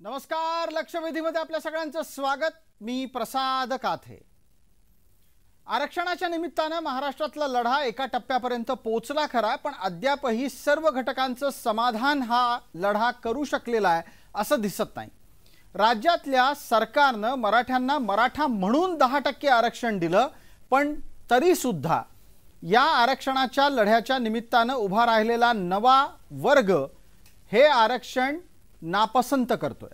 नमस्कार, लक्षवेधीमध्ये आपल्या सगळ्यांचं स्वागत। मी प्रसाद काथे। आरक्षणाच्या निमित्ताने महाराष्ट्रातला लढा एका टप्प्यापर्यंत पोहोचला खरा, पण अद्यापही सर्व घटकांचं समाधान हा लढा करू शकलेला आहे असं दिसत नाही। राज्यातल्या सरकारने मराठ्यांना मराठा म्हणून 10% आरक्षण दिलं, पण तरी सुद्धा या आरक्षणाच्या लढ्याच्या निमित्ताने उभा राहिलेला नवा वर्ग हे आरक्षण नापसंत करतोय।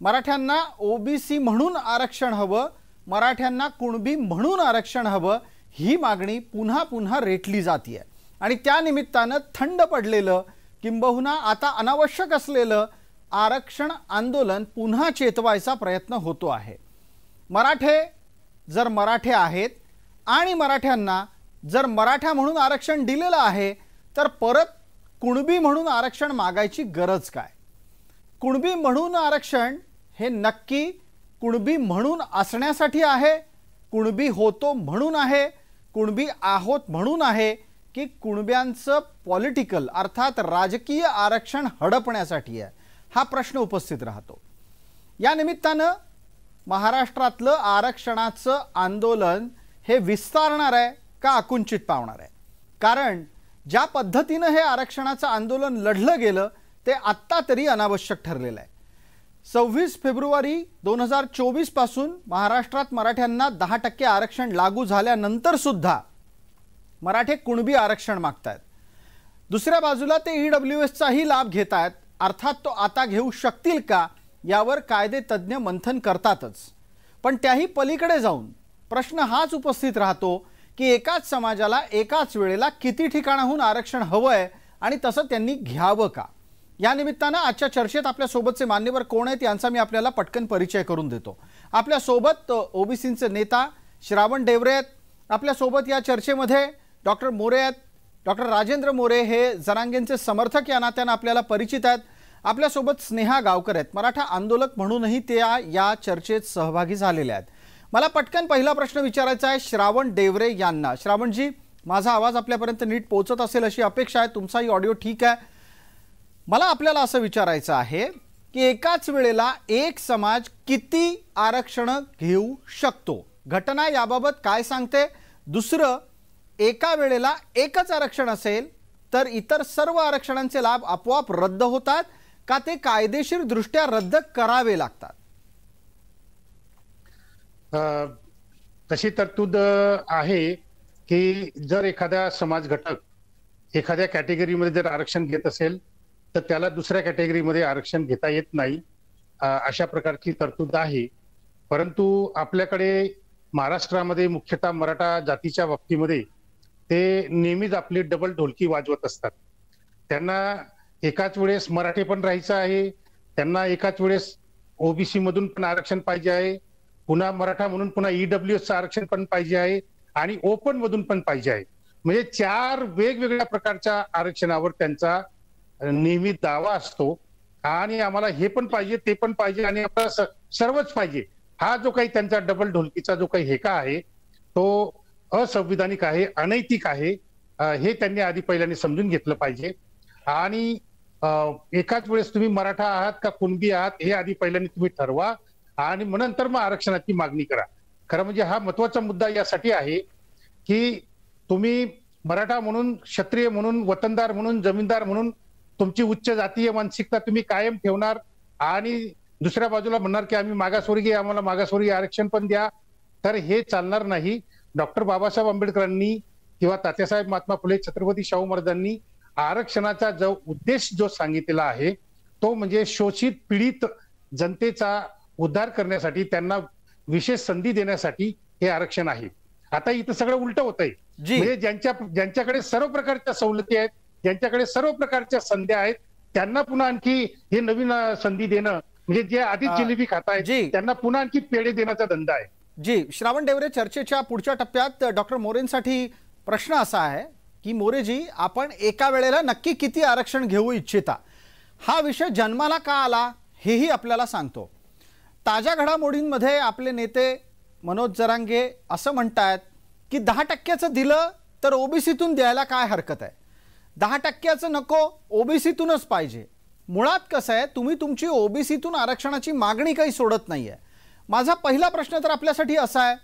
मराठ्यांना ओबीसी म्हणून आरक्षण हवं, मराठ्यांना कुणबी म्हणून आरक्षण हवं, ही मागणी पुन्हा पुन्हा रेटली जाते आणि त्या निमित्ताने थंड पडलेलं किंबहुना आता अनावश्यक असलेलं आरक्षण आंदोलन पुन्हा चेतवायचा प्रयत्न होतो आहे। मराठे जर मराठे आहेत आणि मराठ्यांना जर मराठा म्हणून आरक्षण दिलेलं आहे, तर परत कुणबी म्हणून आरक्षण मागायची गरज काय? कुणबी म्हणून आरक्षण हे नक्की कुणबी म्हणून असण्यासाठी आहे, कुणबी होतो म्हणून आहे, कुणबी आहोत म्हणून आहे, की कुणब्यांचं पॉलिटिकल अर्थात राजकीय आरक्षण हडपण्यासाठी आहे? हा प्रश्न उपस्थित राहतो। या निमित्ताने महाराष्ट्रातलं आरक्षणाचं आंदोलन हे विस्तारणार आहे का आकुंचित पावणार आहे? कारण ज्या पद्धतीने हे आरक्षणाचं आंदोलन लढलं गेलं ते आत्ता तरी अनावश्यक ठरलेलं आहे। 26 फेब्रुवारी 2024 पासून महाराष्ट्रात मराठ्यांना 10% आरक्षण लागू झाल्यानंतर सुद्धा मराठे कुणबी आरक्षण मागतायत। दुसऱ्या बाजूला ते ईडब्ल्यूएसचाही लाभ घेत आहेत। अर्थात तो आता घेऊ शकतील का यावर कायदे तज्ञ मंथन करतातच, पण त्याही पलीकडे जाऊन प्रश्न हाच उपस्थित राहतो की एकाच समाजाला एकाच वेळेला किती ठिकाणाहून आरक्षण हवंय आणि तसं त्यांनी घ्यावं का? या निमित्ताने आजच्या चर्चेत आपल्या सोबतचे मान्यवर कोण आहेत यांचा मी आपल्याला पटकन परिचय करून देतो। आपल्या सोबत ओबीसीचे नेता श्रावण डेवरे आहेत। आपल्या सोबत या चर्चेमध्ये डॉक्टर मोरे आहेत। डॉक्टर राजेंद्र मोरे हे जरांगेंचे समर्थक या नात्याने आपल्याला परिचित आहेत। आपल्या सोबत स्नेहा गावकर आहेत, मराठा आंदोलक म्हणूनही ते या चर्चेत सहभागी झालेले आहेत। मला पटकन पहिला प्रश्न विचारायचा आहे श्रावण डेवरे यांना। श्रावणजी, माझा आवाज आपल्यापर्यंत नीट पोहोचत असेल अशी अपेक्षा आहे, तुमचाही ऑडिओ ठीक आहे। मला आपल्याला असं विचारायचं आहे की एकाच वेळेला एक समाज किती आरक्षण घेऊ शकतो? घटना याबाबत काय सांगते? दुसरं, एका वेळेला एकच आरक्षण असेल तर इतर सर्व आरक्षणांचे लाभ आपोआप रद्द होतात का ते कायदेशीर दृष्ट्या रद्द करावे लागतात? तशी तरतूद आहे की जर एखादा समाज घटक एखाद्या कॅटेगरीमध्ये जर आरक्षण घेत असेल तर त्याला दुसऱ्या कॅटेगरीमध्ये आरक्षण घेता येत नाही, अशा प्रकारची तरतूद आहे। परंतु आपल्याकडे महाराष्ट्रामध्ये मुख्यतः मराठा जातीच्या बाबतीमध्ये ते नेहमीच आपली डबल ढोलकी वाजवत असतात। त्यांना एकाच वेळेस मराठी पण राहायचं आहे, त्यांना एकाच वेळेस ओबीसी मधून पण आरक्षण पाहिजे आहे, पुन्हा मराठा म्हणून पुन्हा ईडब्ल्यूएसचं आरक्षण पण पाहिजे आहे आणि ओपन मधून पण पाहिजे आहे। म्हणजे 4 वेगवेगळ्या प्रकारच्या आरक्षणावर त्यांचा नेहमी दावा असतो आणि आम्हाला हे पण पाहिजे ते पण पाहिजे आणि आपल्याला सर्वच पाहिजे। हा जो काही त्यांचा डबल ढोलकीचा जो काही हेका आहे तो असंविधानिक आहे, अनैतिक आहे, हे त्यांनी आधी पहिल्यांदा समजून घेतलं पाहिजे। आणि एकाच वेळेस तुम्ही मराठा आहात का कुणबी आहात हे आधी पहिल्यांदा तुम्ही ठरवा आणि नंतर मग आरक्षणाची मागणी करा। खरं म्हणजे हा महत्वाचा मुद्दा यासाठी आहे की तुम्ही मराठा म्हणून, क्षत्रिय म्हणून, वतनदार म्हणून, जमीनदार म्हणून तुमची उच्च जातीय मानसिकता तुम्ही कायम ठेवणार आणि दुसऱ्या बाजूला म्हणणार की आम्ही मागासवर्गीय, आम्हाला मागासवर्गीय आरक्षण पण द्या, तर हे चालणार नाही। डॉक्टर बाबासाहेब आंबेडकरांनी किंवा तात्यासाहेब महात्मा फुले छत्रपती शाहू महाराजांनी आरक्षणाचा जो उद्देश जो सांगितलेला आहे तो म्हणजे शोषित पीडित जनतेचा उद्धार करण्यासाठी, त्यांना विशेष संधी देण्यासाठी हे आरक्षण आहे। आता इथं सगळं उलट होत आहे, म्हणजे ज्यांच्याकडे सर्व प्रकारच्या सवलती आहेत, ज्यांच्याकडे सर्व प्रकारच्या संधी आहेत, त्यांना पुन्हा आणखी हे नवीन संधी देणं म्हणजे जे आधी जिलेबी खात आहेत त्यांना पुन्हा आणखी पेढे देण्याचा धंदा आहे। जी श्रावण डेवरे, चर्चेच्या पुढच्या टप्प्यात डॉक्टर मोरेंसाठी प्रश्न असा आहे की मोरेजी, आपण एका वेळेला नक्की किती आरक्षण घेऊ इच्छिता? हा विषय जन्माला का आला हेही आपल्याला सांगतो। ताज्या घडामोडींमध्ये आपले नेते मनोज जरांगे असं म्हणतात की 10%चं दिलं तर ओबीसीतून द्यायला काय हरकत आहे, 10%चं नको ओबीसीतूनच पाहिजे, मुळात कसं आहे, तुम्ही तुमची ओबीसीतून आरक्षणाची मागणी काही सोडत नाहीये. माझा पहिला प्रश्न तर आपल्यासाठी असा आहे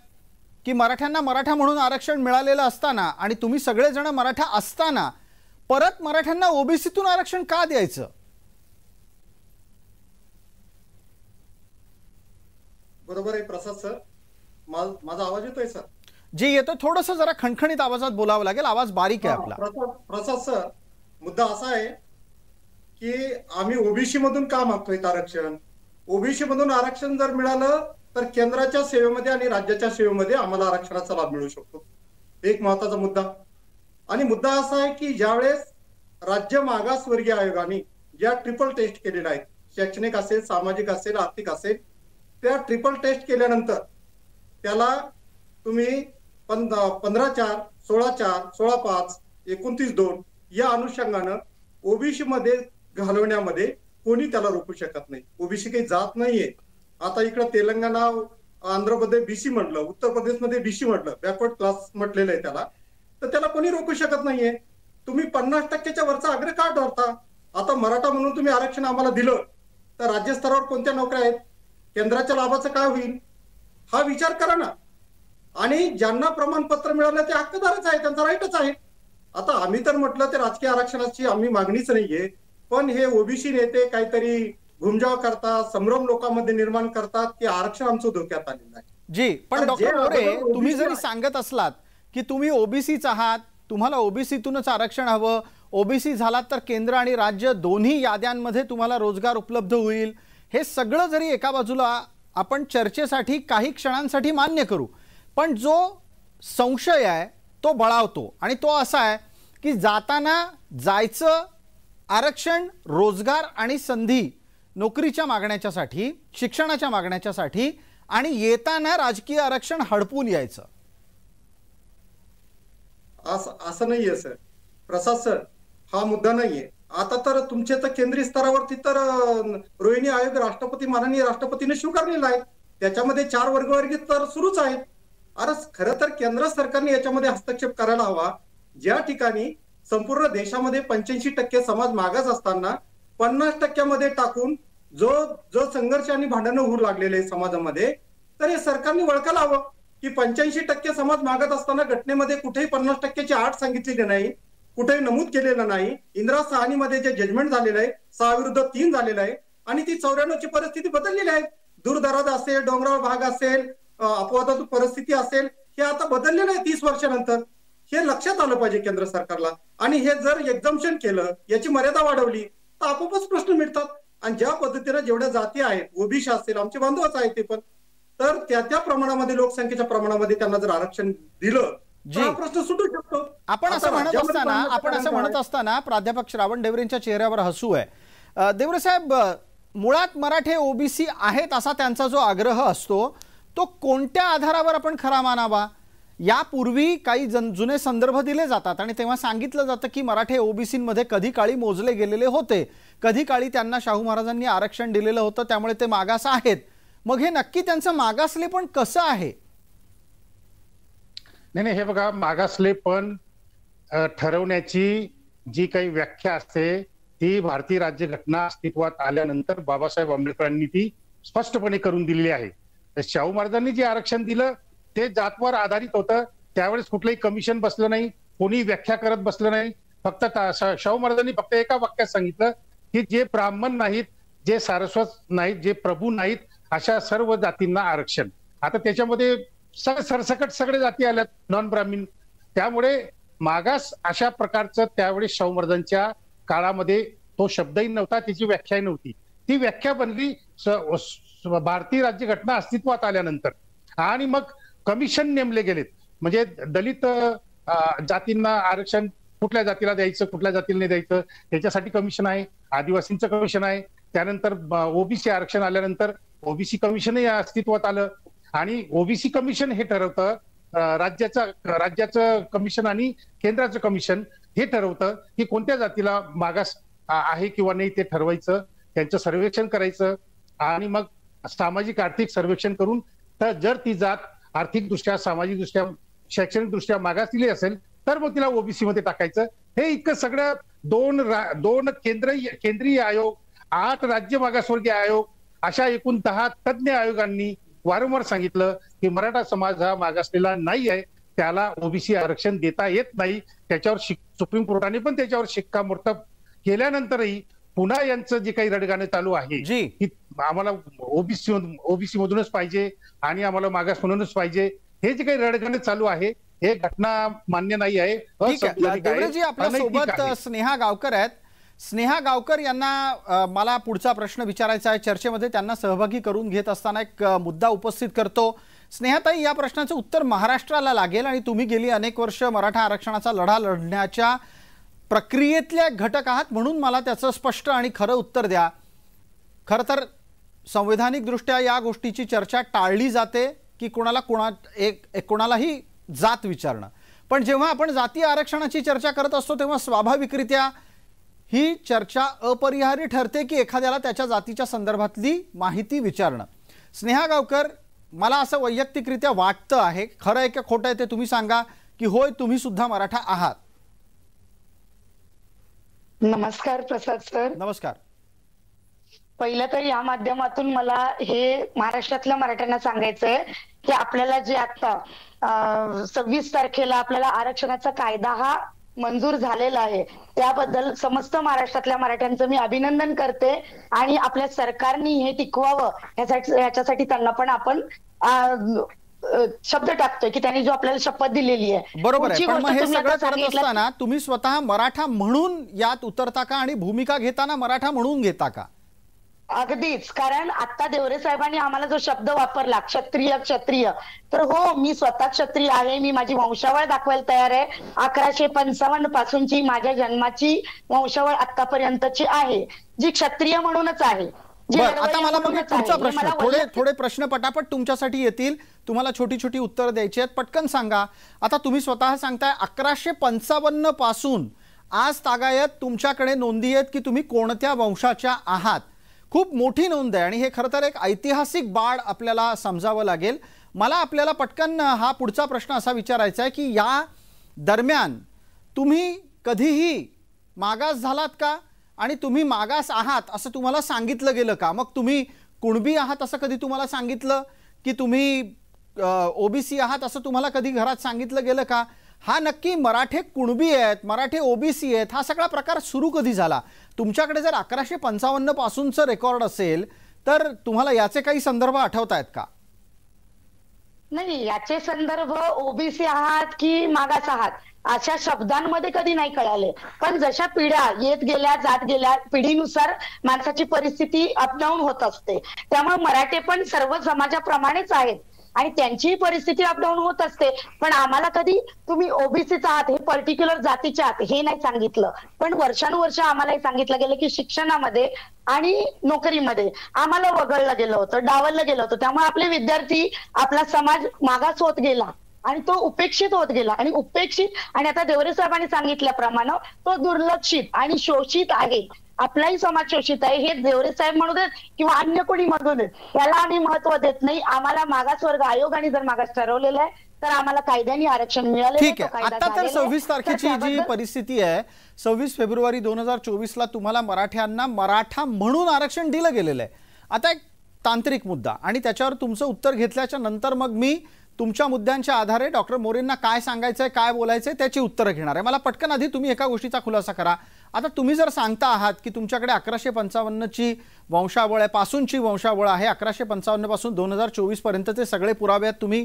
की मराठ्यांना मराठा म्हणून आरक्षण मिळालेलं असताना आणि तुम्ही सगळेजण मराठा असताना परत मराठ्यांना ओबीसीतून आरक्षण का द्यायचं? बरोबर आहे प्रसाद सर. माझा आवाज येतोय सर? जे येतो थोडंसं जरा खणखणीत आवाजात बोलावं लागेल, आवाज बारीक आहे आपला. प्रसाद सर, मुद्दा असा आहे की आम्ही ओबीसी मधून का मागतोय आरक्षण. ओबीसी मधून आरक्षण जर मिळालं तर केंद्राच्या सेवेमध्ये आणि राज्याच्या सेवेमध्ये आम्हाला आरक्षणाचा लाभ मिळू शकतो. एक महत्वाचा मुद्दा. आणि मुद्दा असा आहे की ज्यावेळेस राज्य मागासवर्गीय आयोगाने ज्या ट्रिपल टेस्ट केलेल्या आहेत, शैक्षणिक असेल, सामाजिक असेल, आर्थिक असेल, त्या ट्रिपल टेस्ट केल्यानंतर त्याला तुम्ही 15/4, 16/4, 16/5, 29/2 या अनुषंगानं ओबीसी मध्ये घालवण्यामध्ये कोणी त्याला रोखू शकत नाही. ओबीसी काही जात नाहीये. आता इकडं तेलंगणा, आंध्र प्रदेश बीसी म्हटलं, उत्तर प्रदेशमध्ये बीसी म्हटलं, बॅकवर्ड क्लास म्हटलेलं आहे त्याला, तर त्याला कोणी रोखू शकत नाहीये. तुम्ही 50% वरचा आग्रह का धरता? आता मराठा म्हणून तुम्ही आरक्षण आम्हाला दिलं तर राज्य स्तरावर कोणत्या नोकऱ्या आहेत, केंद्राच्या लाभाचं काय होईल, हा विचार करा ना. आणि ज्यांना प्रमाणपत्र मिळालं ते हक्कदारच आहे, त्यांचा राईटच आहे. आता आम्ही तर म्हटलं ते राजकीय आरक्षणाची आम्ही मागणीच नाहीये, पण हे ओबीसी नेते काहीतरी घुमजाव करतात, संभ्रम लोकांमध्ये निर्माण करतात की आरक्षण आमचं धोक्यात आलेलं आहे. जी, पण डॉक्टर मोरे, तुम्ही जरी सांगत असलात की तुम्ही ओबीसीच आहात, तुम्हाला ओबीसीतूनच आरक्षण हवं, ओबीसी झालात तर केंद्र आणि राज्य दोन्ही याद्यांमध्ये तुम्हाला रोजगार उपलब्ध होईल, हे सगळं जरी एका बाजूला आपण चर्चेसाठी काही क्षणांसाठी मान्य करू, पण जो संशय आहे तो बळावतो. आणि तो असा आहे की जाताना जायचं आरक्षण रोजगार आणि संधी, नोकरीच्या मागण्याच्यासाठी, शिक्षणाच्या मागण्याच्यासाठी, आणि येताना राजकीय आरक्षण हडपून यायचं. असं नाहीये सर. प्रसाद सर, हा मुद्दा नाहीये. आता तर तुमच्या तर केंद्रीय स्तरावरती तर रोहिणी आयोग राष्ट्रपती, माननीय राष्ट्रपतीने स्वीकारलेला आहे. त्याच्यामध्ये 4 वर्गवर्गीय तर सुरूच आहेत. अरे खरं तर केंद्र सरकारने याच्यामध्ये हस्तक्षेप करायला हवा. ज्या ठिकाणी संपूर्ण देशामध्ये 85% समाज मागास असताना 50% टाकून जो संघर्ष आणि भांडणं होऊ लागलेले समाजामध्ये, तर हे सरकारने वळखायला हवं की 85% समाज मागत असताना घटनेमध्ये कुठेही 50%ची आठ सांगितलेली नाही, कुठेही नमूद केलेलं नाही. इंदिरा साहनीमध्ये जे जजमेंट झालेलं आहे 6-3 झालेलं आहे आणि ती 94ची परिस्थिती बदललेली आहे. दूरदराज असेल, डोंगराळ भाग असेल, अपवादाची परिस्थिती असेल, हे आता बदललेलं आहे 30 वर्षानंतर. हे लक्षात आलं पाहिजे केंद्र सरकारला. आणि हे जर एक्झम्पशन केलं, याची मर्यादा वाढवली तर आपोआपच प्रश्न मिळतात. आणि ज्या पद्धतीने जेवढ्या जाती आहेत, ओबीसी असेल, आमचे बांधवच आहेत ते पण, तर त्या प्रमाणामध्ये, लोकसंख्येच्या प्रमाणामध्ये त्यांना जर आरक्षण दिलं तर प्रश्न सुटू शकतो. आपण असं म्हणत असताना प्राध्यापक श्रावण डेवरेंच्या चेहऱ्यावर हसू आहे. देवरे साहेब, मुळात मराठे ओबीसी आहेत असा त्यांचा जो आग्रह असतो तो कोणत्या आधारावर आपण खरा मानावा? यापूर्वी काही जुने संदर्भ दिले जातात आणि तेव्हा सांगितलं जातं की मराठे ओबीसीमध्ये कधी काळी मोजले गेलेले होते, कधी काळी त्यांना शाहू महाराजांनी आरक्षण दिलेलं होतं, त्यामुळे ते मागास आहेत. मग हे नक्की त्यांचं मागासले पण कसं आहे? नाही, हे बघा, मागासले पण ठरवण्याची जी काही व्याख्या असते ती भारतीय राज्यघटना अस्तित्वात आल्यानंतर बाबासाहेब आंबेडकरांनी ती स्पष्टपणे करून दिलेली आहे. शाहू महाराजांनी जे आरक्षण दिलं ते जातवर आधारित होतं. त्यावेळेस कुठलंही कमिशन बसलं नाही, कोणी व्याख्या करत बसलं नाही. फक्त शाहू महाराजांनी फक्त एका वाक्यात सांगितलं की जे ब्राह्मण नाहीत, जे सारस्वत नाहीत, जे प्रभू नाहीत, अशा सर्व जातींना आरक्षण. आता त्याच्यामध्ये सरसकट सगळे जाती आल्यात, नॉन ब्राह्मीण. त्यामुळे मागास अशा प्रकारचं त्यावेळेस शाहू महाराजांच्या काळामध्ये तो शब्दही नव्हता, त्याची व्याख्याही नव्हती. ती व्याख्या बनली भारतीय राज्यघटना अस्तित्वात आल्यानंतर. आणि मग कमिशन नेमले गेलेत. म्हणजे दलित जातींना आरक्षण कुठल्या जातीला द्यायचं, कुठल्या जातीला नाही द्यायचं, त्याच्यासाठी कमिशन आहे. आदिवासींचं कमिशन आहे. त्यानंतर ओबीसी आरक्षण आल्यानंतर ओबीसी कमिशनही अस्तित्वात आलं. आणि ओबीसी कमिशन हे ठरवतं, राज्याचं कमिशन आणि केंद्राचं कमिशन हे ठरवतं की कोणत्या जातीला मागास आहे किंवा नाही ते ठरवायचं, त्यांचं सर्वेक्षण करायचं. आणि मग सामाजिक आर्थिक सर्वेक्षण करून तर जर ती जात आर्थिकदृष्ट्या, सामाजिकदृष्ट्या, शैक्षणिकदृष्ट्या मागासलेली असेल तर मग तिला ओबीसी मध्ये टाकायचं. हे इतकं सगळं दोन केंद्रीय आयोग 8 राज्य मागासवर्गीय आयोग अशा एकूण 10 तज्ञ आयोगांनी वारंवार सांगितलं की मराठा समाज हा मागासलेला नाही आहे, त्याला ओबीसी आरक्षण देता येत नाही. त्याच्यावर सुप्रीम कोर्टाने पण त्याच्यावर शिक्कामोर्तब केल्यानंतरही पुन्हा यांचं जे काही रडगाणं चालू आहे की आम्हाला ओबीसी मधूनच पाहिजे आणि आम्हाला मागास म्हणूनच पाहिजे, हे जे काही रडगाणं चालू आहे हे घटना मान्य नाही आहे. देवरेजी आपल्या सोबत स्नेहा गावकर आहेत. स्नेहा गावकर यांना मला पुढचा प्रश्न विचारायचा आहे चर्चेमध्ये. त्यांना सहभागी करून घेत असताना एक मुद्दा उपस्थित करतो. स्नेहाताई, या प्रश्नाचं उत्तर महाराष्ट्राला लागेल आणि तुम्ही गेली अनेक वर्ष मराठा आरक्षणाचा लढा लढण्याच्या प्रक्रियेतले घटक आहात, म्हणून मला त्याचं स्पष्ट आणि खरं उत्तर द्या. खरं तर संवैधानिक दृष्ट्या या गोष्टीची चर्चा टाळली जाते की कोणालाही जात विचारणं, पण जेव्हा आपण जातीय आरक्षणाची चर्चा करत असतो तेव्हा स्वाभाविकरित्या ही चर्चा अपरिहार्य ठरते की एखाद्याला त्याच्या जातीच्या संदर्भातली माहिती विचारणं. स्नेहा गावकर, मला असं वैयक्तिकरित्या वाटतं आहे, खरं आहे की खोटं आहे ते तुम्ही सांगा, की होय तुम्ही सुद्धा मराठा आहात? नमस्कार प्रसाद सर. नमस्कार. पहिलं तर या माध्यमातून मला हे महाराष्ट्रातल्या मराठ्यांना सांगायचंय की आपल्याला जे आता 26 तारखेला आपल्याला आरक्षणाचा कायदा हा मंजूर झालेला आहे त्याबद्दल समस्त महाराष्ट्रातल्या मराठ्यांचं मी अभिनंदन करते आणि आपल्या सरकारने हे टिकवावं याच्यासाठी त्यांना पण आपण शब्द टाकतोय की त्यांनी जो आपल्याला शपथ दिलेली आहे. बरोबर आहे, पण मग हे सगळं करत असताना तुम्ही स्वतः मराठा म्हणून यात उतरता का आणि भूमिका घेताना मराठा म्हणून घेता का? अगदीच, कारण आता देवरे साहेबांनी आम्हाला जो शब्द वापरला क्षत्रिय क्षत्रिय, तर हो मी स्वतः क्षत्रिय आहे. मी माझी वंशावळ दाखवायला तयार आहे. 1155 पासूनची माझ्या जन्माची वंशावळ आतापर्यंतची आहे जी क्षत्रिय म्हणूनच आहे. आता मला मग पुढचा प्रश्न, थोडे प्रश्न पटापट तुमच्यासाठी येतील, तुम्हाला छोटी छोटी उत्तर द्यायची आहेत. पटकन सांगा. आता तुम्ही स्वतः सांगताय 1155 पासून आज तागायत तुमच्याकडे नोंदी आहेत की तुम्ही कोणत्या वंशाच्या आहात. खूप मोठी नोंद आहे आणि हे खरं तर एक ऐतिहासिक बाळ आपल्याला समजावं लागेल. मला आपल्याला पटकन हा पुढचा प्रश्न असा विचारायचा आहे की या दरम्यान तुम्ही कधीही मागास झालात का आणि तुम्ही मागास आहात असं तुम्हाला सांगितलं गेलं का? मग तुम्ही कुणबी आहात असं कधी तुम्हाला सांगितलं की तुम्ही ओबीसी आहात असं तुम्हाला कधी घरात सांगितलं गेलं का? हा नक्की मराठे कुणबी आहेत, मराठे ओबीसी आहेत, हा सगळा प्रकार सुरू कधी झाला? तुमच्याकडे जर 1155 पासूनचं रेकॉर्ड असेल तर तुम्हाला याचे काही संदर्भ आठवत आहेत का? नाही, याचे संदर्भ ओबीसी आहात की मागास आहात अशा शब्दांमध्ये कधी नाही कळाले. पण जशा पिढ्या येत गेल्या जात गेल्या पिढीनुसार माणसाची परिस्थिती अपडाऊन होत असते. त्यामुळे मराठे पण सर्व समाजाप्रमाणेच आहेत आणि त्यांचीही परिस्थिती अपडाऊन होत असते. पण आम्हाला कधी तुम्ही ओबीसीचा आहात, हे पर्टिक्युलर जातीचे आहात हे नाही सांगितलं. पण वर्षानुवर्ष आम्हाला हे सांगितलं गेलं की शिक्षणामध्ये आणि नोकरीमध्ये आम्हाला वगळलं गेलं होतं, डावललं गेलं होतं. त्यामुळे आपले विद्यार्थी, आपला समाज मागास होत गेला आणि तो उपेक्षित होत गेला आणि उपेक्षित आणि आता देवरे साहेबांनी सांगितल्याप्रमाणे तो दुर्लक्षित आणि शोषित आहे. आपलाही समाज शोषित आहे. हे देवरे साहेब म्हणू देत किंवा अन्य कोणी म्हणू देत, याला आम्ही महत्व देत नाही. आम्हाला मागासवर्ग आयोगाने जर मागास ठरवलेलं आहे तर आम्हाला कायद्याने आरक्षण मिळाले. ठीक आहे. आता तर 26 तारखेची जी परिस्थिती आहे, 26 फेब्रुवारी 2024 तुम्हाला मराठ्यांना मराठा म्हणून आरक्षण दिलं गेलेलं आहे. आता एक तांत्रिक मुद्दा आणि त्याच्यावर तुमचं उत्तर घेतल्याच्या नंतर मग मी तुमच्या मुद्द्यांच्या आधारे डॉक्टर मोरेंना काय सांगायचंय काय बोलायचंय त्याची उत्तरं घेणार आहे. मला पटकन आधी तुम्ही एका गोष्टीचा खुलासा करा. आता तुम्ही जर सांगता आहात की तुमच्याकडे 1155ची वंशावळ आहे, पासूनची वंशावळ आहे, 1155 पासून 2024 पर्यंतचे सगळे पुरावे आहेत, तुम्ही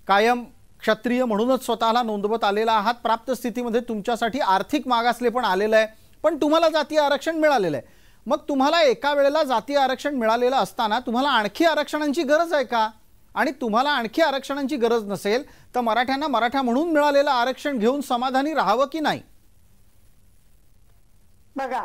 कायम क्षत्रिय म्हणूनच स्वतःला नोंदवत आलेला आहात, प्राप्त स्थितीमध्ये तुमच्यासाठी आर्थिक मागासले पण आलेलं आहे, पण तुम्हाला जातीय आरक्षण मिळालेलं आहे. मग तुम्हाला एका वेळेला जातीय आरक्षण मिळालेलं असताना तुम्हाला आणखी आरक्षणांची गरज आहे का? आणि तुम्हाला आणखी आरक्षणांची गरज नसेल तर मराठ्यांना मराठा म्हणून मिळालेलं आरक्षण घेऊन समाधानी राहावं की नाही? बघा,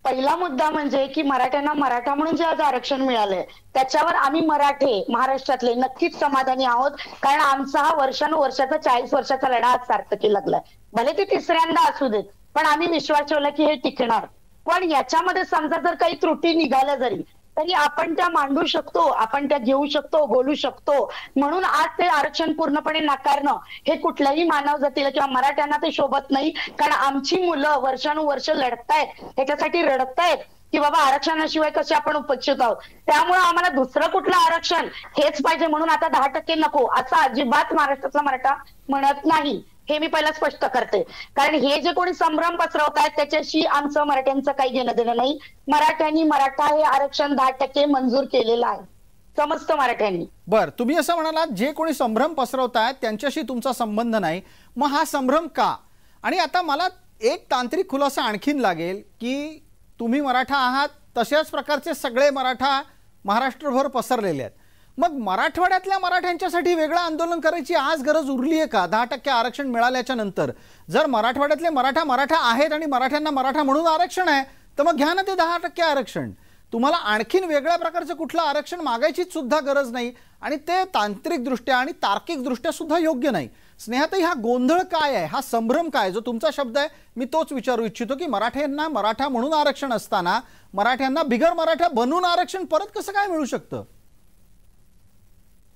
पहिला मुद्दा म्हणजे की मराठ्यांना मराठा म्हणून जे आज आरक्षण मिळालंय त्याच्यावर आम्ही मराठे महाराष्ट्रातले नक्कीच समाधानी आहोत. कारण आमचा हा वर्षानुवर्षाचा 40 वर्षाचा लढा आज सार्थकी लागलाय. भले ते तिसऱ्यांदा असू देत, पण आम्ही विश्वास ठेवला की हे टिकणार. पण याच्यामध्ये समजा जर काही त्रुटी निघाल्या जरी तरी आपण त्या मांडू शकतो, आपण त्या घेऊ शकतो, बोलू शकतो. म्हणून आज ते आरक्षण पूर्णपणे नाकारणं हे कुठल्याही मानव जातीला किंवा मराठ्यांना ते शोभत नाही. कारण आमची मुलं वर्षानुवर्ष लढतायत, ह्याच्यासाठी रडतायत की बाबा आरक्षणाशिवाय कसे आपण उपेक्षित आहोत. त्यामुळे आम्हाला दुसरं कुठलं आरक्षण हेच पाहिजे म्हणून आता 10% नको असं अजिबात महाराष्ट्रातला मराठा म्हणत नाही. हे मी पहिला स्पष्ट करते. कारण हे जे कोणी संभ्रम पसरवतायत त्याच्याशी आमचं मराठ्यांचं काही घेणं देणं नाही. मराठ्यांनी मराठा हे आरक्षण 10% मंजूर केलेलं आहे समस्त मराठ्यांनी. बर, तुम्ही असं म्हणालात जे कोणी संभ्रम पसरवतायत त्यांच्याशी तुमचा संबंध नाही, मग हा संभ्रम का? आणि आता मला एक तांत्रिक खुलासा आणखीन लागेल की तुम्ही मराठा आहात, तशाच प्रकारचे सगळे मराठा महाराष्ट्रभर पसरलेले आहेत. मग मराठवाड्यातल्या मराठ्यांच्यासाठी वेगळं आंदोलन करायची आज गरज उरली आहे का? 10% आरक्षण मिळाल्याच्या नंतर जर मराठवाड्यातले मराठा आहेत आणि मराठ्यांना मराठा म्हणून आरक्षण आहे तर मग घ्या ना ते 10% आरक्षण. तुम्हाला आणखीन वेगळ्या प्रकारचं कुठलं आरक्षण मागायचीच सुद्धा गरज नाही आणि ते तांत्रिकदृष्ट्या आणि तार्किकदृष्ट्या सुद्धा योग्य नाही. स्नेहाताई, हा गोंधळ काय आहे, हा संभ्रम काय? जो तुमचा शब्द आहे मी तोच विचारू इच्छितो की मराठ्यांना मराठा म्हणून आरक्षण असताना मराठ्यांना बिगर मराठा बनून आरक्षण परत कसं काय मिळू शकतं?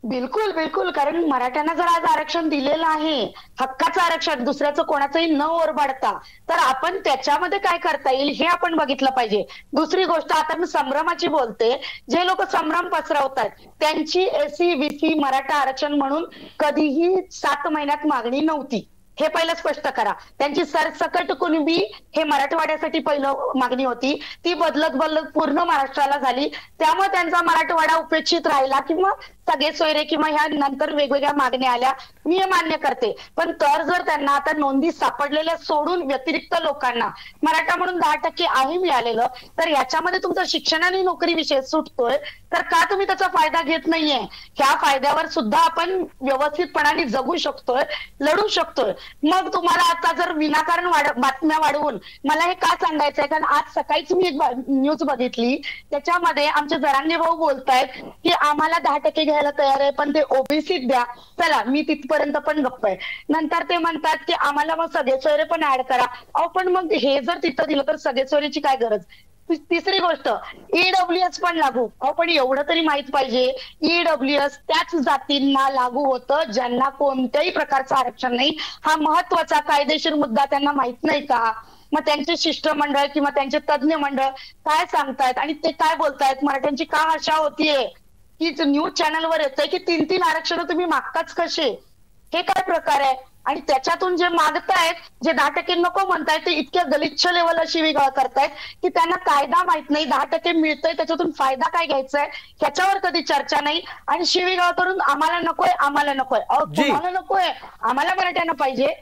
बिलकुल बिलकुल. कारण मराठ्यांना जर आज आरक्षण दिलेलं आहे, हक्काचं आरक्षण, दुसऱ्याचं कोणाचंही न ओरबाडता, तर आपण त्याच्यामध्ये काय करता येईल हे आपण बघितलं पाहिजे. दुसरी गोष्ट, आता मी संभ्रमाची बोलते, जे लोक संभ्रम पसरवतात त्यांची एससी बीसी मराठा आरक्षण म्हणून कधीही 7 महिन्यात मागणी नव्हती. हे पहिलं स्पष्ट करा. त्यांची सरसकट कुणबी हे मराठवाड्यासाठी पहिलं मागणी होती, ती बदलत पूर्ण महाराष्ट्राला झाली. त्यामुळे त्यांचा मराठवाडा उपेक्षित राहिला किंवा सगळे सोयरे किंवा ह्या नंतर वेगवेगळ्या मागण्या आल्या, मी हे मान्य करते. पण तर जर त्यांना आता नोंदी सापडलेल्या सोडून व्यतिरिक्त लोकांना मराठा म्हणून 10% आहे मिळालेलं, तर याच्यामध्ये तुमचा शिक्षण आणि नोकरी विषय सुटतोय, तर का तुम्ही त्याचा फायदा घेत नाहीये? ह्या फायद्यावर सुद्धा आपण व्यवस्थितपणाने जगू शकतोय, लढू शकतोय. मग तुम्हाला आता जर विनाकारण बातम्या वाढवून मला हे का सांगायचंय, कारण आज सकाळीच मी एक न्यूज बघितली, त्याच्यामध्ये आमचे जरांगे भाऊ बोलतायत की आम्हाला 10% घ्यायला तयार आहे पण ते ओबीसी द्या. चला, मी तिथपर्यंत पण गप्प आहे. नंतर ते म्हणतात की आम्हाला मग सगळे सोयरे पण ऍड करा. अहो पण मग हे जर तिथं दिलं तर सगळे सोयरीची काय गरज? तिसरी गोष्ट, ईडब्ल्यूएस पण लागू. अहो पण एवढं तरी माहित पाहिजे, ईडब्ल्यूएस त्याच जातींना लागू होतं ज्यांना कोणत्याही प्रकारचं आरक्षण नाही. हा महत्वाचा कायदेशीर मुद्दा त्यांना माहित नाही का? मग त्यांचे शिष्टमंडळ किंवा त्यांचे तज्ज्ञ मंडळ काय सांगतायत आणि ते काय बोलतायत? मराठ्यांची का आशा होतीये की न्यूज चॅनलवर येतंय की 3-3 आरक्षण तुम्ही मागताच कसे? हे काय प्रकार आहे? आणि त्याच्यातून जे मागतायत, जे 10% नको म्हणतायत, ते इतक्या गलिच्छ लेवलला शिवीगाळ करतायत की त्यांना कायदा माहित नाही. 10% मिळतंय त्याच्यातून फायदा काय घ्यायचा आहे ह्याच्यावर कधी चर्चा नाही. आणि शिवीगाळ करून आम्हाला नकोय, आम्हाला नकोय. तुम्हाला नकोय, आम्हाला मराठ्यांना पाहिजे.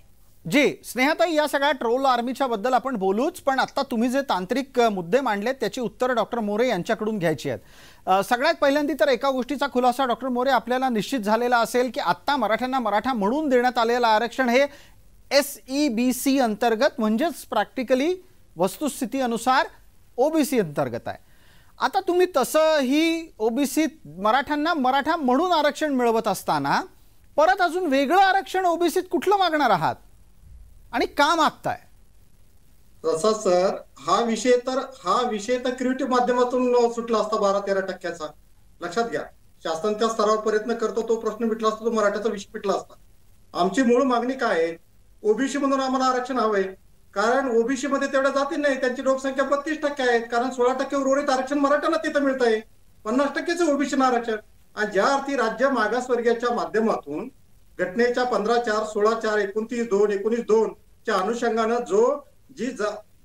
जी स्नेहाताई, या सगळ्या ट्रोल आर्मीच्या बद्दल आपण बोलूच, पण आता तुम्ही जे तांत्रिक मुद्दे मांडलेत त्याची उत्तर डॉक्टर मोरे यांच्याकडून घ्यायची आहेत. सगळ्यात पहिल्यांदा तर एका गोष्टीचा खुलासा डॉक्टर मोरे आपल्याला निश्चित झालेला असेल की आता मराठ्यांना मराठा म्हणून देण्यात आलेलं आरक्षण हे SEBC अंतर्गत, म्हणजेच प्रॅक्टिकली वस्तुस्थिती अनुसार ओबीसी अंतर्गत आहे. आता तुम्ही तसं ही ओबीसी मराठ्यांना मराठा म्हणून आरक्षण मिळवत असताना परत अजून वेगळं आरक्षण ओबीसीत कुठलं मागणार आहात आणि का मागताय? तसा सर, हा विषय तर क्रिएटिव्ह माध्यमातून सुटला असता 12-13%. लक्षात घ्या, शासन त्या स्तरावर प्रयत्न करतो, तो प्रश्न मिटला असता, तो मराठ्याचा विषय मिटला असता. आमची मूळ मागणी काय आहे? ओबीसी मधून आम्हाला आरक्षण हवंय. कारण ओबीसी मध्ये तेवढ्या जाती नाही, त्यांची लोकसंख्या 32% आहेत. कारण 16% उर्वरित आरक्षण मराठ्यांना तिथं मिळत आहे. 50%च ओबीसी आरक्षण. आणि ज्या अर्थी राज्य मागासवर्गीयाच्या माध्यमातून घटनेच्या 15/4, 16/4, 29/2, 19/2 च्या अनुषंगानं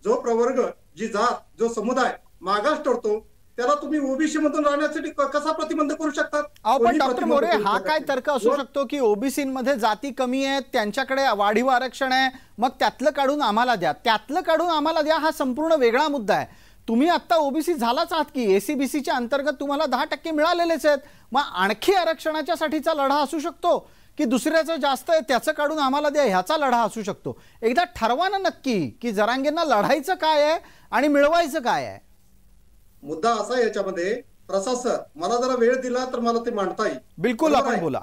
जो प्रवर्ग, जी जात, जो समुदाय मागास ठरतो त्याला तुम्ही ओबीसी मधून राहण्यासाठी कसा प्रतिबंध करू शकतात? पण डॉक्टर मोरे, हा काय तर्क असू शकतो की ओबीसीमध्ये जाती कमी आहेत, त्यांच्याकडे वाढीव आरक्षण आहे, मग त्यातलं काढून आम्हाला द्या, त्यातलं काढून आम्हाला द्या, हा संपूर्ण वेगळा मुद्दा आहे. तुम्ही आता ओबीसी झालाच आहात की एसीबीसीच्या अंतर्गत तुम्हाला 10% मिळालेलेच आहेत. मग आणखी आरक्षणाच्या साठीचा लढा असू शकतो की दुसऱ्याचं जास्त आहे त्याचं काढून आम्हाला द्या, ह्याचा लढा असू शकतो. एकदा ठरवा ना नक्की की जरांगेंना लढायचं काय आहे आणि मिळवायचं काय आहे. मुद्दा असा आहे याच्यामध्ये, प्रसाद सर, मला जरा वेळ दिला तर मला ते मांडता येईल. बिलकुल, आपण बोला.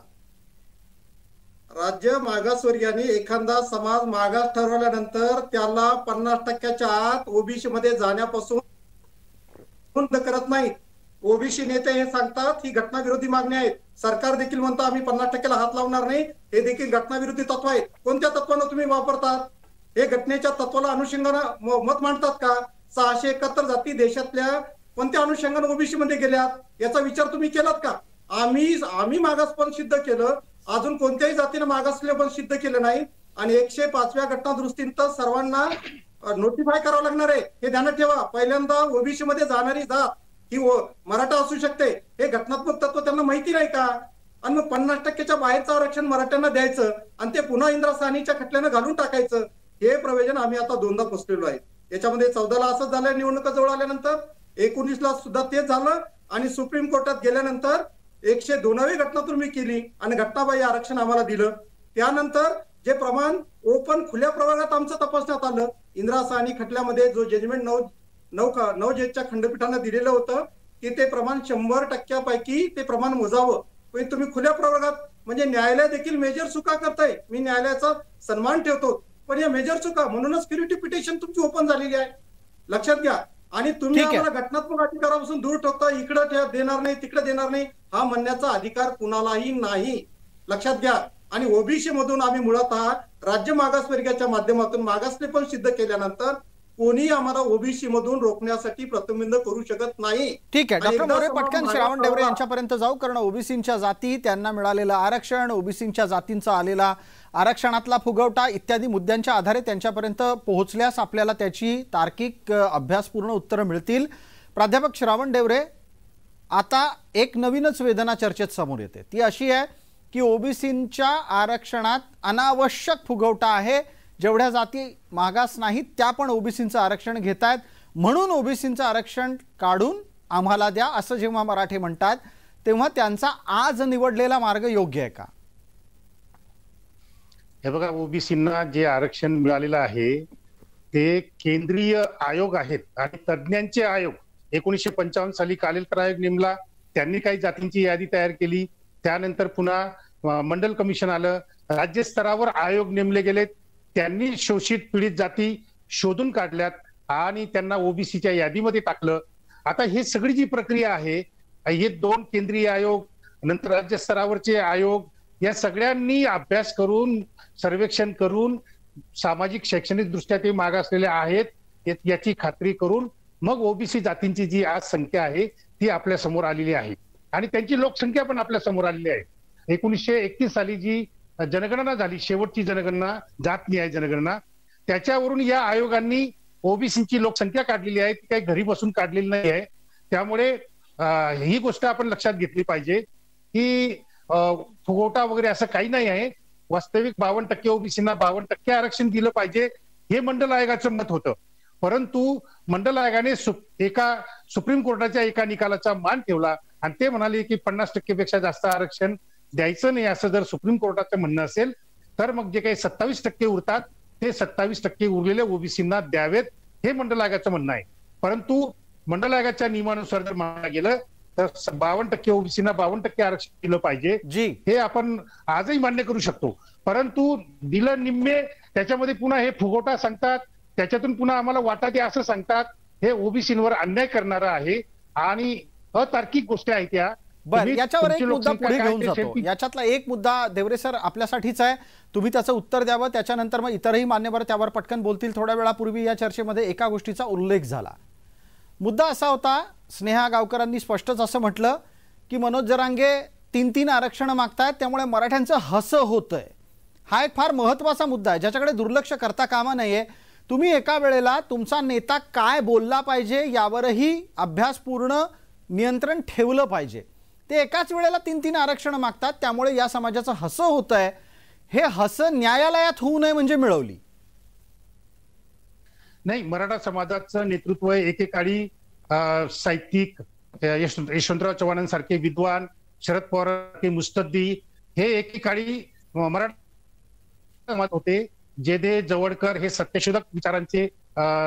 राज्य मागासवर्गीयांनी एखादा समाज मागास ठरवल्यानंतर त्याला 50%च्या आत ओबीसी मध्ये जाण्यापासून बंद करत नाहीत. ओबीसी नेते हे सांगतात ही घटनाविरोधी मागणी आहेत. सरकार देखील म्हणतं आम्ही 50%ला हात लावणार नाही. हे देखील घटनाविरोधी तत्व आहेत. कोणत्या तत्वानं तुम्ही वापरतात? हे घटनेच्या तत्वाला अनुषंगानं मत मांडतात का? 671 जाती देशातल्या कोणत्या अनुषंगाने ओबीसी मध्ये गेल्यात याचा विचार तुम्ही केलात का? आम्ही मागासपण सिद्ध केलं, अजून कोणत्याही जातीने मागासलेपण सिद्ध केलं नाही. आणि 105व्या घटना दुरुस्तीनंतर सर्वांना नोटिफाय करावं लागणार आहे, हे ध्यानात ठेवा. पहिल्यांदा ओबीसी मध्ये जाणारी जात ही मराठा असू शकते, हे घटनात्मक तत्व त्यांना माहिती नाही का? आणि मग 50% बाहेरचं आरक्षण मराठ्यांना द्यायचं आणि ते पुन्हा इंदिरा साहनीच्या खटल्यानं घालून टाकायचं, हे प्रयोजन आम्ही आता दोनदा फसलेलो आहे. याच्यामध्ये 14ला असंच झालं, निवडणुका जवळ आल्यानंतर 19ला सुद्धा तेच झालं आणि सुप्रीम कोर्टात गेल्यानंतर 102वी घटना तुम्ही केली आणि घटनाबाह्य आरक्षण आम्हाला दिलं. त्यानंतर जे प्रमाण ओपन खुल्या प्रवर्गात आमचं तपासण्यात आलं, इंदिरा साहनी खटल्यामध्ये जो जजमेंट 9 जजच्या खंडपीठानं दिलेलं होतं की ते प्रमाण 100% ते प्रमाण मोजावं, पण तुम्ही खुल्या प्रवर्गात, म्हणजे न्यायालय देखील मेजर चुका करताय. मी न्यायालयाचा सन्मान ठेवतो, पण या मेजर चुका म्हणूनच क्युरिटी पिटिशन तुमची ओपन झालेली आहे, लक्षात घ्या. आणि तुम्ही आम्हाला घटनात्मक अधिकारापासून दूर ठेवता, इकडे देणार नाही तिकडे देणार नाही, हा म्हणण्याचा अधिकार कुणालाही नाही, लक्षात घ्या. आणि ओबीसी मधून आम्ही मुळात राज्य मागासवर्गाच्या माध्यमातून मागासलेपण सिद्ध केल्यानंतर कोणी आम्हाला ओबीसी मधून रोखण्यासाठी प्रतिबंध करू शकत नाही. ठीक आहे डॉक्टर मोरे, पटकन श्रावण डेवरे यांच्यापर्यंत जाऊ, कारण ओबीसींच्या जाती, त्यांना मिळालेलं आरक्षण, ओबीसींच्या जातींचा आलेला आरक्षणातला फुगवटा इत्यादी मुद्द्यांच्या आधारे त्यांच्यापर्यंत पोहोचल्यास आपल्याला त्याची तार्किक अभ्यासपूर्ण उत्तरं मिळतील. प्राध्यापक श्रावण डेवरे, आता एक नवीनच वेदना चर्चेत समोर येते, ती अशी आहे की ओबीसींच्या आरक्षणात अनावश्यक फुगवटा आहे. जेवढ्या जाती मागास नाहीत त्या पण ओबीसींचं आरक्षण घेत आहेत, म्हणून ओबीसींचं आरक्षण काढून आम्हाला द्या असं जेव्हा मराठे म्हणतात तेव्हा त्यांचा आज निवडलेला मार्ग योग्य आहे का? हे बघा, ओबीसींना जे आरक्षण मिळालेलं आहे ते केंद्रीय आयोग आहेत आणि तज्ज्ञांचे आयोग. 1955 साली कालेलकर आयोग नेमला, त्यांनी काही जातींची यादी तयार केली, त्यानंतर पुन्हा मंडल कमिशन आलं, राज्य स्तरावर आयोग नेमले गेले, त्यांनी शोषित पीडित जाती शोधून काढल्यात आणि त्यांना ओबीसीच्या यादीमध्ये टाकलं. आता हे सगळी जी प्रक्रिया आहे, हे 2 केंद्रीय आयोग नंतर राज्य स्तरावरचे आयोग या सगळ्यांनी अभ्यास करून सर्वेक्षण करून सामाजिक शैक्षणिक दृष्ट्या ते मागासलेले आहेत याची खात्री करून मग ओबीसी जातींची जी आज संख्या आहे ती आपल्या समोर आलेली आहे आणि त्यांची लोकसंख्या पण आपल्या समोर आलेली आहे. 1931 साली जी जनगणना झाली, शेवटची जनगणना, जातनिहाय जनगणना, त्याच्यावरून या आयोगांनी ओबीसीची लोकसंख्या काढलेली आहे, ती काही घरी बसून काढलेली नाही आहे. त्यामुळे ही गोष्ट आपण लक्षात घेतली पाहिजे की फुगवटा वगैरे असं काही नाही आहे. वास्तविक 52% ओबीसींना 52% आरक्षण दिलं पाहिजे हे मंडल आयोगाचं मत होतं, परंतु मंडल आयोगाने सुप्रीम कोर्टाच्या एका निकालाचा मान ठेवला आणि ते म्हणाले की 50% पेक्षा जास्त आरक्षण द्यायचं नाही. असं जर सुप्रीम कोर्टाचं म्हणणं असेल तर मग जे काही 27% उरतात ते 27% उरलेल्या ओबीसींना द्यावेत, हे मंडल आयोगाचं म्हणणं आहे. परंतु मंडल आयोगाच्या नियमानुसार जर मानलं गेलं तर 52% ओबीसींना 52% आरक्षण दिलं पाहिजे, हे आपण आजही मान्य करू शकतो. परंतु दिलं निम्मे, त्याच्यामध्ये पुन्हा हे फुगवटा सांगतात, त्याच्यातून पुन्हा आम्हाला वाटा द्या असं सांगतात. हे ओबीसींवर अन्याय करणारं आहे आणि अतार्किक गोष्टी आहेत त्या. बरं, याच्यावर एक मुद्दा पुढे घेऊन जातो. याच्यातला एक मुद्दा देवरे सर आपल्यासाठीच आहे, तुम्ही त्याचं उत्तर द्यावं, त्याच्यानंतर मग इतरही मान्यवर त्यावर पटकन बोलतील. थोड्या वेळापूर्वी या चर्चेमध्ये एका गोष्टीचा उल्लेख झाला. मुद्दा असा होता, स्नेहा गावकरांनी स्पष्टच असं म्हटलं की मनोज जरांगे 3 आरक्षण मागतायत त्यामुळे मराठ्यांचं हसं होतंय. हा एक फार महत्वाचा मुद्दा आहे ज्याच्याकडे दुर्लक्ष करता कामा नये. तुम्ही एका वेळेला तुमचा नेता काय बोलला पाहिजे यावरही अभ्यासपूर्ण नियंत्रण ठेवलं पाहिजे. ते एकाच वेळेला 3 आरक्षण मागतात त्यामुळे या समाजाचं हसं होतंय. हे हसं न्यायालयात होऊ नये म्हणजे मिळवली नाही. मराठा समाजाचं नेतृत्व एकेकाळी साहित्यिक यशवंतराव चव्हाणांसारखे विद्वान, शरद पवार मुस्तद्दी, हे एकेकाळी मराठा समाज होते. जेदे जवळकर हे सत्यशोधक विचारांचे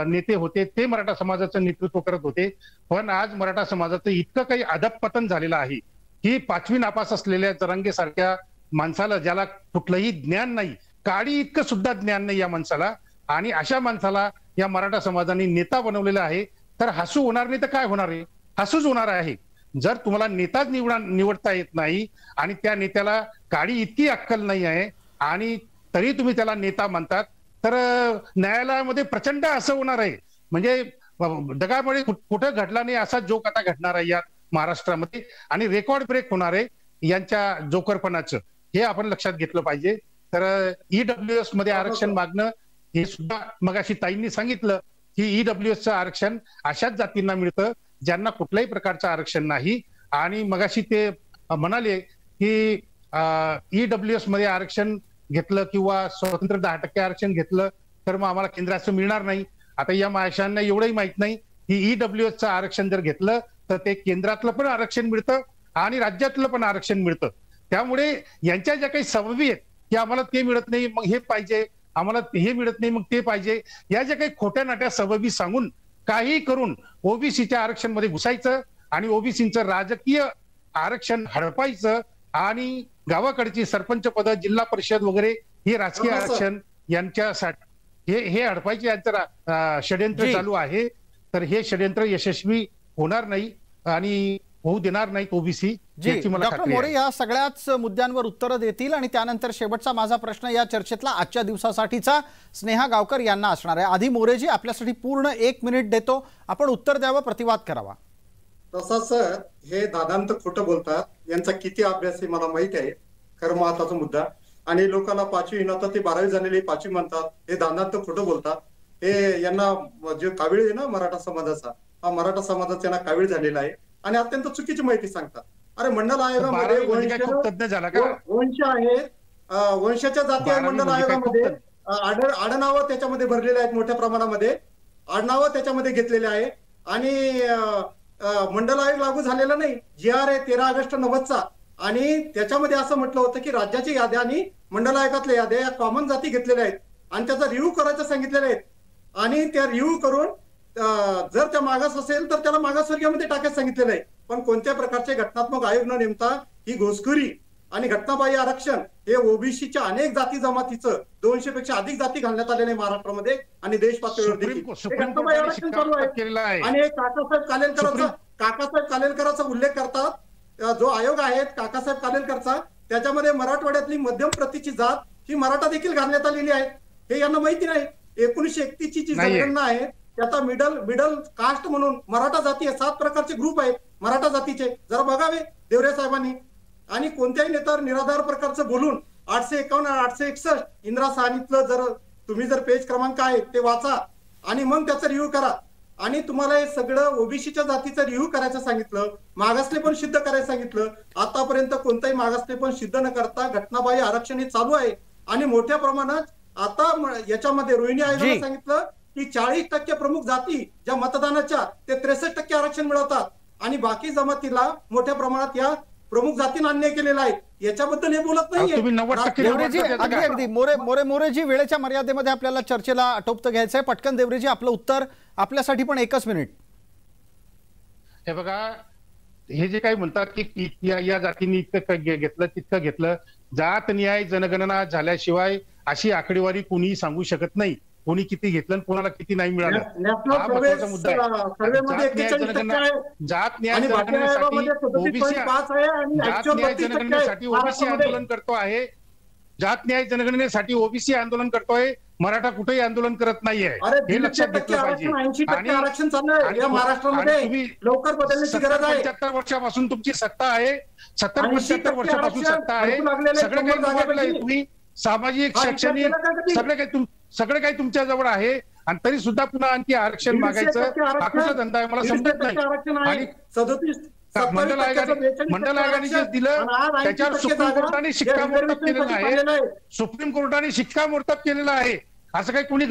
नेते होते, ते मराठा समाजाचं नेतृत्व करत होते. पण आज मराठा समाजाचं इतकं काही अधःपतन झालेलं आहे की 5वी नापास असलेल्या जरांगे सारख्या माणसाला, ज्याला कुठलंही ज्ञान नाही, काडी इतकं सुद्धा ज्ञान नाही या माणसाला, आणि अशा माणसाला या मराठा समाजाने नेता बनवलेला आहे. तर हसू होणार नाही तर काय होणार आहे? हसूच होणार आहे. जर तुम्हाला नेताच निवडता येत नाही आणि त्या नेत्याला काडी इतकी अक्कल नाही आहे आणि तरी तुम्ही त्याला नेता म्हणतात, तर न्यायालयामध्ये प्रचंड असं होणार आहे. म्हणजे दगामुळे कुठं घडला नाही असा जोक आता घडणार आहे या महाराष्ट्रामध्ये आणि रेकॉर्ड ब्रेक होणार आहे यांच्या जोकरपणाचं, हे आपण लक्षात घेतलं पाहिजे. तर ईडब्ल्यूएस मध्ये आरक्षण मागणं हे सुद्धा मगाशी ताईंनी सांगितलं की ईडब्ल्यूएसचं आरक्षण अशाच जातींना मिळतं ज्यांना कुठल्याही प्रकारचं आरक्षण नाही. आणि मगाशी ते म्हणाले की ईडब्ल्यूएस मध्ये आरक्षण घेतलं किंवा स्वतंत्र 10% आरक्षण घेतलं तर मग आम्हाला केंद्राचं मिळणार नाही. आता या महाशयांना एवढंही माहित नाही की ईडब्ल्यूएसचं आरक्षण जर घेतलं तर ते केंद्रातलं पण आरक्षण मिळतं आणि राज्यातलं पण आरक्षण मिळतं. त्यामुळे यांच्या ज्या काही सबबी आहेत की आम्हाला ते मिळत नाही मग हे पाहिजे, आम्हाला हे मिळत नाही मग ते पाहिजे, या ज्या काही खोट्या नाट्या सबबी सांगून काही करून ओबीसीच्या आरक्षण मध्ये घुसायचं आणि ओबीसीचं राजकीय आरक्षण हडपायचं आणि गावाकडची सरपंच पद, जिल्हा परिषद वगैरे हे राजकीय आरक्षण यांच्यासाठी हे हडपायचे यांचं षडयंत्र चालू आहे. तर हे षडयंत्र यशस्वी होणार नाही आणि होऊ देणार नाहीत ओबीसी. डॉक्टर मोरे या सगळ्याच मुद्द्यांवर उत्तरं देतील आणि त्यानंतर शेवटचा माझा प्रश्न या चर्चेतला आजच्या दिवसासाठीचा स्नेहा गावकर यांना असणार आहे. आधी मोरेजी आपल्यासाठी पूर्ण 1 मिनिट देतो, आपण उत्तर द्यावं, प्रतिवाद करावा. तसा सर हे दादांत खोटं बोलतात, यांचा किती अभ्यास आहे मला माहित आहे, खरं महत्वाचा मुद्दा. आणि लोकांना 5वी न तर ते 12वी झालेली 5वी म्हणतात, हे दादांत खोटं बोलतात. हे यांना जे कावीळ आहे ना मराठा समाजाचा, हा मराठा समाजाचा यांना कावीळ झालेला आहे आणि अत्यंत चुकीची माहिती सांगतात. अरे मंडल आयोगामध्ये वंश आहेत, वंशाच्या जाती आहे मंडल आयोगामध्ये, आडनावं त्याच्यामध्ये भरलेले आहेत मोठ्या प्रमाणामध्ये, आडनावं त्याच्यामध्ये घेतलेले आहे. आणि मंडल आयोग लागू झालेला नाही, GR आहे 13 ऑगस्ट 90चा आणि त्याच्यामध्ये असं म्हटलं होतं की राज्याची याद्या आणि मंडल आयोगातल्या याद्या या कॉमन जाती घेतलेल्या आहेत आणि त्याचा रिव्ह्यू करायचं सांगितलेलं आहे. आणि त्या रिव्ह्यू करून जर त्या मागास असेल तर त्याला मागासवर्गीयामध्ये टाकायचं सांगितलेलं आहे. पण कोणत्या प्रकारचे घटनात्मक आयोग न नेमता ही घुसखोरी आणि घटनाबाह्य आरक्षण हे ओबीसीच्या अनेक जाती जमातीचं 200 पेक्षा अधिक जाती घालण्यात आलेले महाराष्ट्रामध्ये आणि देश पातळीवर देखील आरक्षण चालू आहे. आणि काकासाहेब कालेलकरांचा उल्लेख करतात, जो आयोग आहे काकासाहेब कालेलकरचा, त्याच्यामध्ये मराठवाड्यातली मध्यम प्रतीची जात ही मराठा देखील घालण्यात आलेली आहे. हे यांना माहिती नाही. 1931 ची जी जनगणना आहे त्याचा मिडल कास्ट म्हणून मराठा जाती 7 प्रकारचे ग्रुप आहेत मराठा जातीचे, जरा बघावे देवरे साहेबांनी. आणि कोणत्याही नेत्यावर निराधार प्रकारचं बोलून 851 861 इंदिरा साहनीतलं जर तुम्ही जर पेज क्रमांक आहे ते वाचा आणि मग त्याचा रिव्ह्यू करा. आणि तुम्हाला हे सगळं ओबीसीच्या जातीचं रिव्ह्यू करायचं सांगितलं, मागासले पण सिद्ध करायचं सांगितलं. आतापर्यंत कोणताही मागासले पण सिद्ध न करता घटनाबाह्य आरक्षण हे चालू आहे आणि मोठ्या प्रमाणात आता याच्यामध्ये रोहिणी आयोगाने सांगितलं की 40% प्रमुख जाती ज्या मतदानाच्या ते 63% आरक्षण मिळवतात आणि बाकी जमातीला मोठ्या प्रमाणात या प्रमुख जातीने अन्याय केलेला आहे. याच्याबद्दल हे बोलत नाहीये. अगदी मोरेजी वेळेच्या मर्यादेमध्ये आपल्याला चर्चेला आटोपतं घ्यायचंय. पटकन देवरेजी आपलं उत्तर आपल्यासाठी पण 1 मिनिट. हे बघा, हे जे काही म्हणतात की या जातींनी इतकं घेतलं तितकं घेतलं, जात न्याय जनगणना झाल्याशिवाय अशी आकडेवारी कोणी सांगू शकत नाही, कोणी किती घेतलं कोणाला किती नाही मिळालं. हा महत्वाचा मुद्दा आहे. जात न्याय जनगणनेसाठी ओबीसी आंदोलन करतो आहे. जात न्याय जनगणनेसाठी ओबीसी आंदोलन करतोय, मराठा कुठेही आंदोलन करत नाहीये, हे लक्षात घेतलं पाहिजे. आणि 75 वर्षापासून तुमची सत्ता आहे, 70-75 वर्षापासून सत्ता आहे. सगळं काही निवडलंय तुम्ही, सामाजिक शैक्षणिक सगळं काही तुमच्या जवळ आहे आणि तरी सुद्धा पुन्हा आणखी आरक्षण मागायचं हा कुठला धंदा आहे मला समजत नाही. आणि मंडल आयोगाने जे दिलं त्याच्यावर सुप्रीम कोर्टाने शिक्कामोर्तब केलेलं आहे. सुप्रीम कोर्टाने शिक्कामोर्तब केलेलं आहे. असं काही कोणी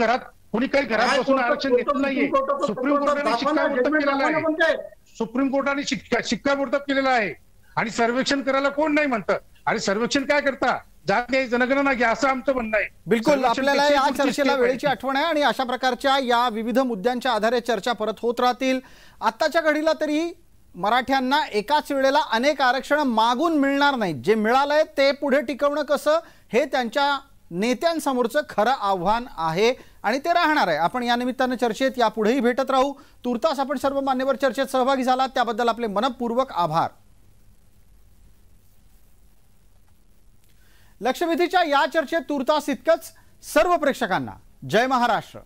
काही घरात बसून आरक्षण घेतलं नाहीये. सुप्रीम कोर्टाने शिक्कामोर्तब केलेलं आहे. सुप्रीम कोर्टाने शिक्कामोर्तब केलेलं आहे. आणि सर्वेक्षण करायला कोण नाही म्हणतं. आणि सर्वेक्षण काय करता, जात न्याय जनगणना घ्या असं आमचं म्हणणं आहे. बिलकुल, आपल्याला या चर्चेला वेळेची आठवण आहे आणि अशा प्रकारच्या या विविध मुद्द्यांच्या आधारे चर्चा परत होत राहतील. आत्ताच्या घडीला तरी मराठ्यांना एकाच वेळेला अनेक आरक्षण मागून मिळणार नाही. जे मिळालंय ते पुढे टिकवणं कसं हे त्यांच्या नेत्यांसमोरचं खरं आव्हान आहे आणि ते राहणार आहे. आपण या निमित्तानं चर्चेत यापुढेही भेटत राहू. तुर्तास आपण सर्व मान्यवर चर्चेत सहभागी झालात त्याबद्दल आपले मनपूर्वक आभार. लक्षवेधीच्या या चर्चेत तुर्तास इतकंच. सर्व प्रेक्षकांना जय महाराष्ट्र.